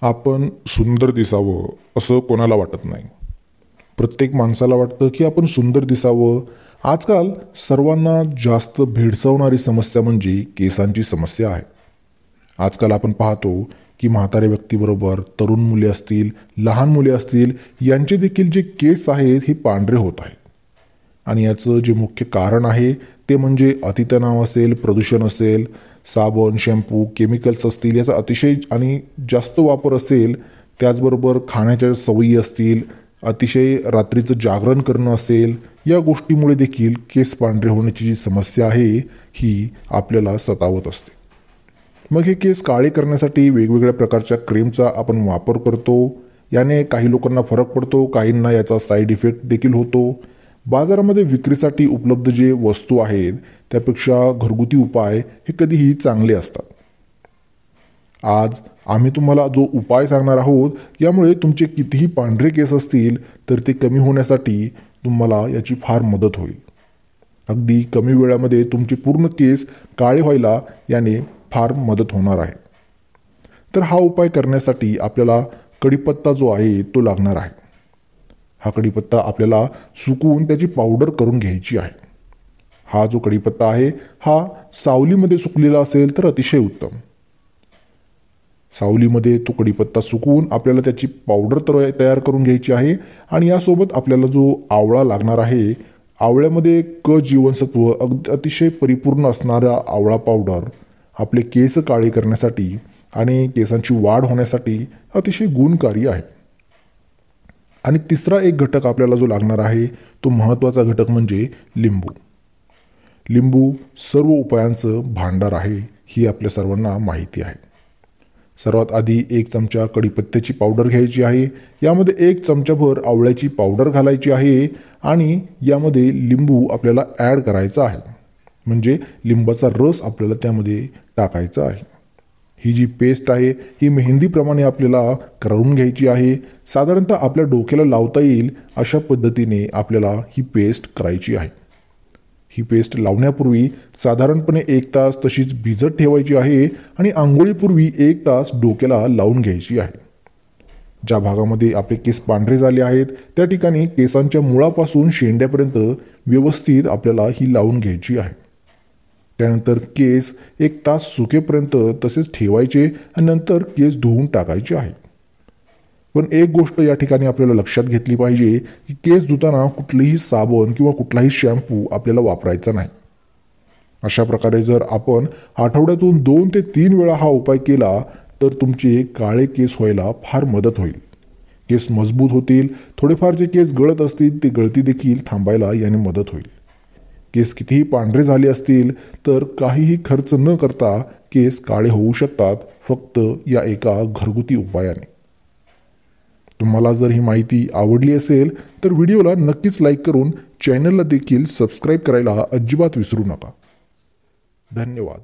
आपण सुंदर दिसावं असं कोणाला वाटत नाही. प्रत्येक माणसाला वाटतं की आपण सुंदर दिसावं. आजकाल सर्वांना जास्त भेडसावणारी समस्या म्हणजे केसांची समस्या आहे. आजकाल आपण पाहतो की म्हाताऱ्या व्यक्तीबरोबर तरुण मुले असतील, लहान मुले असतील, यांचे देखील जे केस आहेत हे पांढरे होत आहेत. आणि याचं जे मुख्य कारण आहे ते म्हणजे अतितणाव असेल, प्रदूषण असेल, साबण, शॅम्पू, केमिकल्स असतील, याचा अतिशय आणि जास्त वापर असेल, त्याचबरोबर खाण्याच्या सवयी असतील, अतिशय रात्रीचं जागरण करणं असेल, या गोष्टीमुळे देखील केस पांढरे होण्याची जी समस्या आहे ही आपल्याला सतावत असते. मग हे केस काळे करण्यासाठी वेगवेगळ्या प्रकारच्या क्रीमचा आपण वापर करतो. याने काही लोकांना फरक पडतो, काहींना याचा साईड इफेक्ट देखील होतो. बाजारामध्ये विक्रीसाठी उपलब्ध जे वस्तू आहेत त्यापेक्षा घरगुती उपाय हे कधीही चांगले असतात. आज आम्ही तुम्हाला जो उपाय सांगणार आहोत यामुळे तुमचे कितीही पांढरे केस असतील तर ते कमी होण्यासाठी तुम्हाला याची फार मदत होईल. अगदी कमी वेळामध्ये तुमचे पूर्ण केस काळे व्हायला याने फार मदत होणार आहे. तर हा उपाय करण्यासाठी आपल्याला कढीपत्ता जो आहे तो लागणार आहे. हा कढीपत्ता आपल्याला सुकवून त्याची पावडर करून घ्यायची आहे. हा जो कढीपत्ता आहे हा सावलीमध्ये सुकलेला असेल तर अतिशय उत्तम. सावलीमध्ये तो कढीपत्ता सुकवून आपल्याला त्याची पावडर तयार करून घ्यायची आहे. आणि यासोबत आपल्याला जो आवळा लागणार आहे, आवळ्यामध्ये क जीवनसत्व अतिशय परिपूर्ण असणारा आवळा पावडर आपले केस काळे करण्यासाठी आणि केसांची वाढ होण्यासाठी अतिशय गुणकारी आहे. आणि तिसरा एक घटक आपल्याला जो लागणार आहे तो महत्त्वाचा घटक म्हणजे लिंबू. लिंबू सर्व उपायांचं भांडार आहे ही आपल्या सर्वांना माहिती आहे. सर्वात आधी 1 चमचा कढीपत्त्याची पावडर घ्यायची आहे. यामध्ये 1 चमचाभर आवळ्याची पावडर घालायची आहे आणि यामध्ये लिंबू आपल्याला ॲड करायचा आहे. म्हणजे लिंबाचा रस आपल्याला त्यामध्ये टाकायचा आहे. ही जी पेस्ट आहे ही मेहंदीप्रमाणे आपल्याला करून घ्यायची आहे. साधारणतः आपल्या डोक्याला लावता येईल अशा पद्धतीने आपल्याला ही पेस्ट करायची आहे. ही पेस्ट लावण्यापूर्वी साधारणपणे 1 तास तशीच भिजत ठेवायची आहे आणि आंघोळीपूर्वी 1 तास डोक्याला लावून घ्यायची आहे. ज्या भागामध्ये आपले केस पांढरे झाले आहेत त्या ठिकाणी केसांच्या मुळापासून शेंड्यापर्यंत व्यवस्थित आपल्याला ही लावून घ्यायची आहे. त्यानंतर केस 1 तास सुकेपर्यंत तसेच ठेवायचे आणि नंतर केस धुवून टाकायचे आहे. पण एक गोष्ट या ठिकाणी आपल्याला लक्षात घेतली पाहिजे की केस धुताना कुठलेही साबण किंवा कुठलाही शॅम्पू आपल्याला वापरायचा नाही. अशा प्रकारे जर आपण आठवड्यातून 2 ते 3 वेळा हा उपाय केला तर तुमचे काळे केस व्हायला फार मदत होईल. केस मजबूत होतील. थोडेफार जे केस गळत असतील ते गळती देखील थांबायला याने मदत होईल. केस कितीही पांढरे झाले असतील तर काहीही खर्च न करता केस काळे होऊ शकतात फक्त या एका घरगुती उपायाने. तुम्हाला जर ही माहिती आवडली असेल तर व्हिडिओला नक्कीच लाईक करून चॅनलला देखील सबस्क्राईब करायला अजिबात विसरू नका. धन्यवाद.